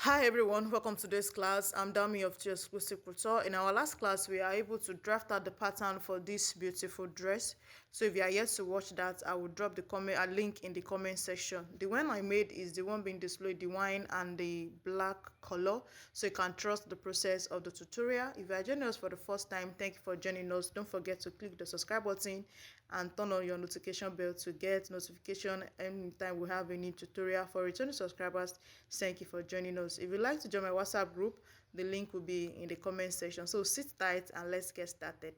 Hi everyone, welcome to today's class. I'm Dami of 𝐓𝐎𝐔𝐂𝐇. In our last class, we are able to draft out the pattern for this beautiful dress. So if you are yet to watch that, I will drop a link in the comment section. The one I made is the one being displayed, the wine and the black color. So you can trust the process of the tutorial. If you are joining us for the first time, thank you for joining us. Don't forget to click the subscribe button and turn on your notification bell to get notification anytime we have a new tutorial. For returning subscribers, thank you for joining us. If you'd like to join my WhatsApp group, the link will be in the comment section. So sit tight and let's get started.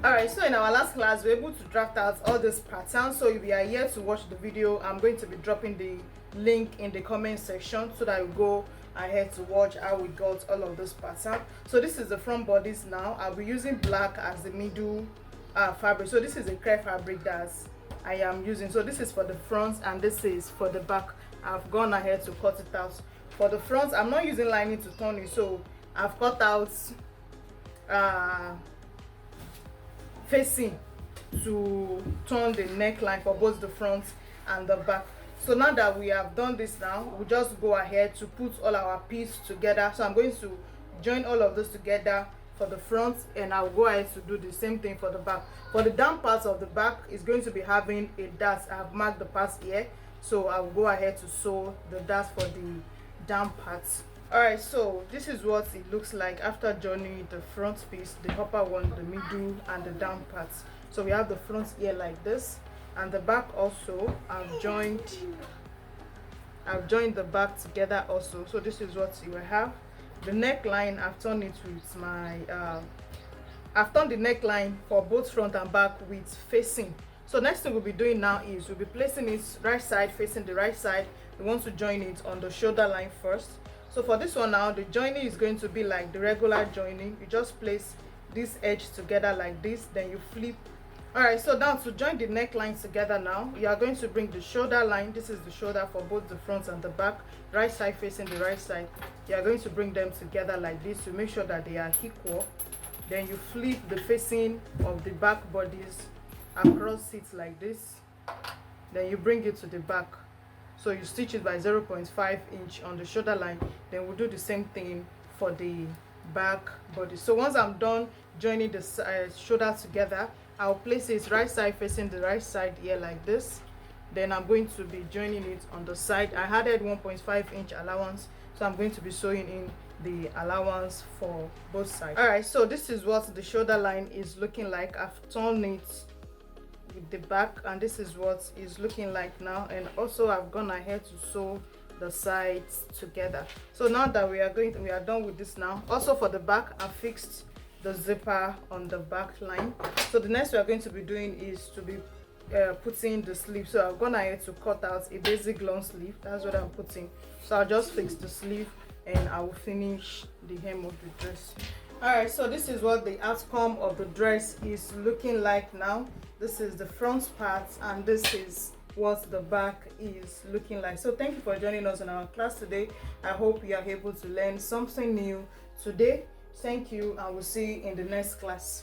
Alright, so in our last class, we were able to draft out all this pattern. So if you are here to watch the video, I'm going to be dropping the link in the comment section so that you go ahead to watch how we got all of this pattern. So this is the front bodice now. I'll be using black as the middle fabric. So this is a crepe fabric that I am using. So this is for the front and this is for the back. I've gone ahead to cut it out. For the front, I'm not using lining to turn it, so I've cut out facing to turn the neckline for both the front and the back. So now that we have done this, now we just go ahead to put all our pieces together. So I'm going to join all of this together for the front, and I'll go ahead to do the same thing for the back. For the down parts of the back, is going to be having a dart. I've marked the parts here, so I'll go ahead to sew the dart for the down parts. Alright, so this is what it looks like after joining the front piece, the upper one, the middle and the down parts. So we have the front here like this, and the back also I've joined the back together also. So this is what you will have. The neckline, I've turned it with my I've turned the neckline for both front and back with facing. So next thing we'll be doing now is we'll be placing it right side facing the right side. We want to join it on the shoulder line first. So for this one now, the joining is going to be like the regular joining. You just place this edge together like this, then you flip. Alright, so now to join the neckline together now, you are going to bring the shoulder line. This is the shoulder for both the front and the back, right side facing the right side. You are going to bring them together like this to make sure that they are equal. Then you flip the facing of the back bodies across it like this. Then you bring it to the back. So you stitch it by 0.5 inch on the shoulder line. Then we'll do the same thing for the back body. So once I'm done joining the shoulder together, I'll place it right side facing the right side here like this. Then I'm going to be joining it on the side. I added 1.5 inch allowance, so I'm going to be sewing in the allowance for both sides. Alright, so this is what the shoulder line is looking like. I've turned it with the back, and this is what is looking like now. And also I've gone ahead to sew the sides together. So now that we are done with this now. Also for the back, I fixed the zipper on the back line. So the next we are going to be doing is to be putting the sleeve. So I've gone ahead to cut out a basic long sleeve. That's what I'm putting. So I'll just fix the sleeve and I will finish the hem of the dress. Alright, so this is what the outcome of the dress is looking like now. This is the front part and this is what the back is looking like. So thank you for joining us in our class today. I hope you are able to learn something new today. Thank you, and we'll see you in the next class.